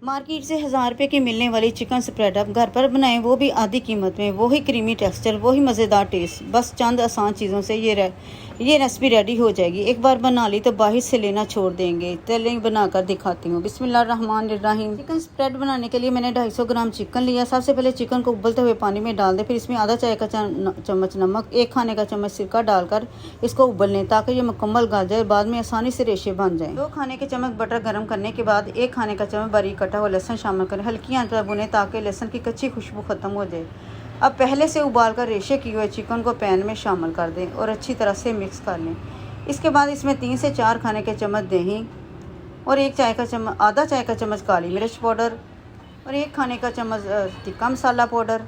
Market से 1000 रुपये की मिलने वाली चिकन स्प्रेड आप घर पर बनाएं, वो भी आधी कीमत में। वही क्रीमी टेक्सचर, वही मज़ेदार टेस्ट, बस चंद आसान चीज़ों से ये रेसिपी रेडी हो जाएगी। एक बार बना ली तो बाहर से लेना छोड़ देंगे। चलें बनाकर दिखाती हूँ। बिस्मिल्लाहिर्रहमानिर्रहीम। चिकन स्प्रेड बनाने के लिए मैंने 250 ग्राम चिकन लिया। सबसे पहले चिकन को उबलते हुए पानी में डाल दें, फिर इसमें आधा चाय का चम्मच नमक, 1 खाने का चम्मच सिरका डालकर इसको उबल लें ताकि ये मुकम्मल गल जाए, बाद में आसानी से रेशे बन जाएँ। 2 खाने के चम्मच बटर गर्म करने के बाद 1 खाने का चम्मच बारीक कटा हुआ लहसुन शामिल करें। हल्की आंच पर भुनें ताकि लहसुन की कच्ची खुशबू खत्म हो जाए। अब पहले से उबाल कर रेशे किए हुए चिकन को पैन में शामिल कर दें और अच्छी तरह से मिक्स कर लें। इसके बाद इसमें 3 से 4 खाने के चम्मच दही और आधा चाय का चम्मच काली मिर्च पाउडर और 1 खाने का चम्मच टिक्का मसाला पाउडर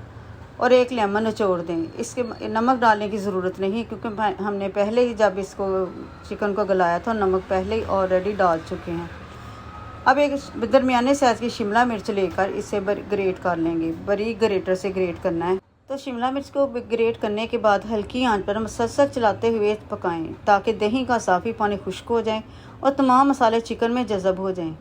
और 1 लेमन निचोड़ दें। इसके नमक डालने की ज़रूरत नहीं, क्योंकि हमने पहले ही जब इसको चिकन को गलाया था नमक पहले ही ऑलरेडी डाल चुके हैं। अब एक दरमियाने साइज़ की शिमला मिर्च लेकर इसे ग्रेट कर लेंगे। बारीक ग्रेटर से ग्रेट करना है। तो शिमला मिर्च को ग्रेट करने के बाद हल्की आंच पर मसलसल चलाते हुए पकाएं ताकि दही का साफ़ी पानी खुश्क हो जाए और तमाम मसाले चिकन में जज़ब हो जाएं।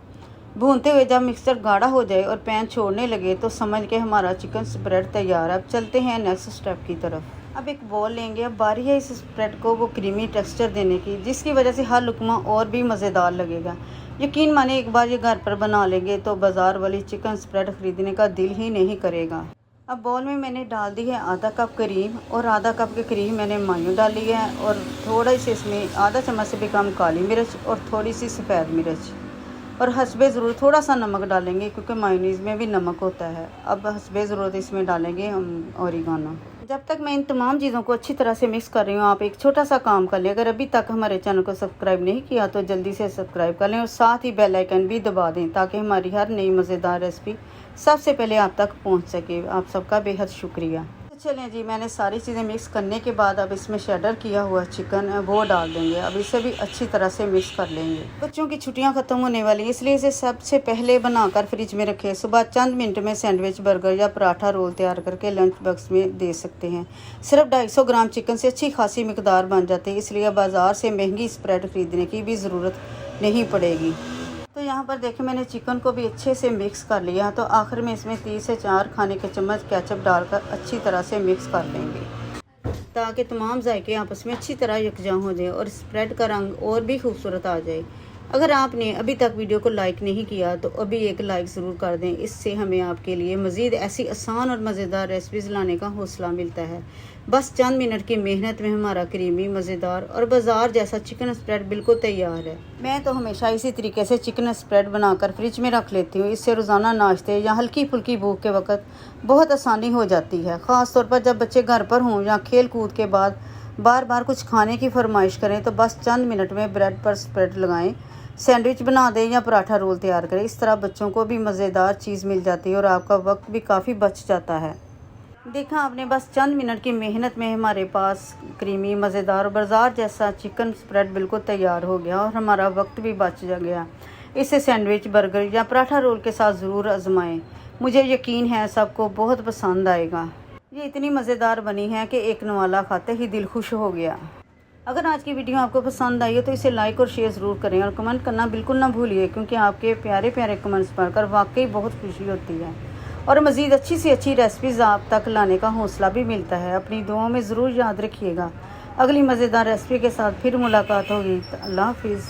भूनते हुए जब मिक्सचर गाढ़ा हो जाए और पैन छोड़ने लगे तो समझ के हमारा चिकन स्प्रेड तैयार है। अब चलते हैं नेक्स्ट स्टेप की तरफ। अब एक बॉल लेंगे। अब बारी है इस स्प्रेड को वो क्रीमी टेक्सचर देने की, जिसकी वजह से हर लुकमा और भी मज़ेदार लगेगा। यकीन माने एक बार ये घर पर बना लेंगे तो बाज़ार वाली चिकन स्प्रेड ख़रीदने का दिल ही नहीं करेगा। अब बॉल में मैंने डाल दी है आधा कप क्रीम और आधा कप के करीब मैंने मायो डाली है और थोड़ा सी इसमें आधा चम्मच से भी कम काली मिर्च और थोड़ी सी सफ़ेद मिर्च और हस्बे ज़रूरत थोड़ा सा नमक डालेंगे, क्योंकि मायोनीज़ में भी नमक होता है। अब हस्बे ज़रूरत इसमें डालेंगे हम ओरिगानो। जब तक मैं इन तमाम चीज़ों को अच्छी तरह से मिक्स कर रही हूँ, आप एक छोटा सा काम कर लें। अगर अभी तक हमारे चैनल को सब्सक्राइब नहीं किया तो जल्दी से सब्सक्राइब कर लें और साथ ही बेल आइकन भी दबा दें ताकि हमारी हर नई मज़ेदार रेसिपी सबसे पहले आप तक पहुँच सके। आप सबका बेहद शुक्रिया। चलें जी, मैंने सारी चीज़ें मिक्स करने के बाद अब इसमें शेडर किया हुआ चिकन है वो डाल देंगे। अब इसे भी अच्छी तरह से मिक्स कर लेंगे। बच्चों की छुट्टियां ख़त्म होने वाली हैं, इसलिए इसे सबसे पहले बनाकर फ्रिज में रखें। सुबह चंद मिनट में सैंडविच, बर्गर या पराठा रोल तैयार करके लंच बॉक्स में दे सकते हैं। सिर्फ 250 ग्राम चिकन से अच्छी खासी मिकदार बन जाती है, इसलिए बाज़ार से महंगी स्प्रेड ख़रीदने की भी ज़रूरत नहीं पड़ेगी। तो यहाँ पर देखें मैंने चिकन को भी अच्छे से मिक्स कर लिया। तो आखिर में इसमें 3 से 4 खाने के चम्मच केचप डालकर अच्छी तरह से मिक्स कर लेंगे ताकि तमाम जायके आपस में अच्छी तरह यकजा हो जाए और स्प्रेड का रंग और भी खूबसूरत आ जाए। अगर आपने अभी तक वीडियो को लाइक नहीं किया तो अभी एक लाइक ज़रूर कर दें। इससे हमें आपके लिए मज़ीद ऐसी आसान और मज़ेदार रेसिपीज़ लाने का हौसला मिलता है। बस चंद मिनट की मेहनत में हमारा क्रीमी, मज़ेदार और बाज़ार जैसा चिकन स्प्रेड बिल्कुल तैयार है। मैं तो हमेशा इसी तरीके से चिकन स्प्रेड बनाकर फ्रिज में रख लेती हूँ। इससे रोज़ाना नाश्ते या हल्की फुल्की भूख के वक्त बहुत आसानी हो जाती है, ख़ास तौर पर जब बच्चे घर पर हों या खेल कूद के बाद बार बार कुछ खाने की फरमाइश करें तो बस चंद मिनट में ब्रेड पर स्प्रेड लगाएं, सैंडविच बना दें या पराठा रोल तैयार करें। इस तरह बच्चों को भी मज़ेदार चीज़ मिल जाती है और आपका वक्त भी काफ़ी बच जाता है। देखा आपने, बस चंद मिनट की मेहनत में हमारे पास क्रीमी, मज़ेदार और बाज़ार जैसा चिकन स्प्रेड बिल्कुल तैयार हो गया और हमारा वक्त भी बच गया। इसे सैंडविच, बर्गर या पराठा रोल के साथ ज़रूर आजमाएं। मुझे यकीन है सबको बहुत पसंद आएगा। ये इतनी मज़ेदार बनी है कि एक नवाला खाते ही दिल खुश हो गया। अगर आज की वीडियो आपको पसंद आई है तो इसे लाइक और शेयर ज़रूर करें और कमेंट करना बिल्कुल ना भूलिए, क्योंकि आपके प्यारे प्यारे कमेंट्स पढ़कर वाकई बहुत खुशी होती है और मज़ीद अच्छी से अच्छी रेसिपीज़ आप तक लाने का हौसला भी मिलता है। अपनी दुआओं में ज़रूर याद रखिएगा। अगली मज़ेदार रेसिपी के साथ फिर मुलाकात होगी। अल्लाह हाफिज़।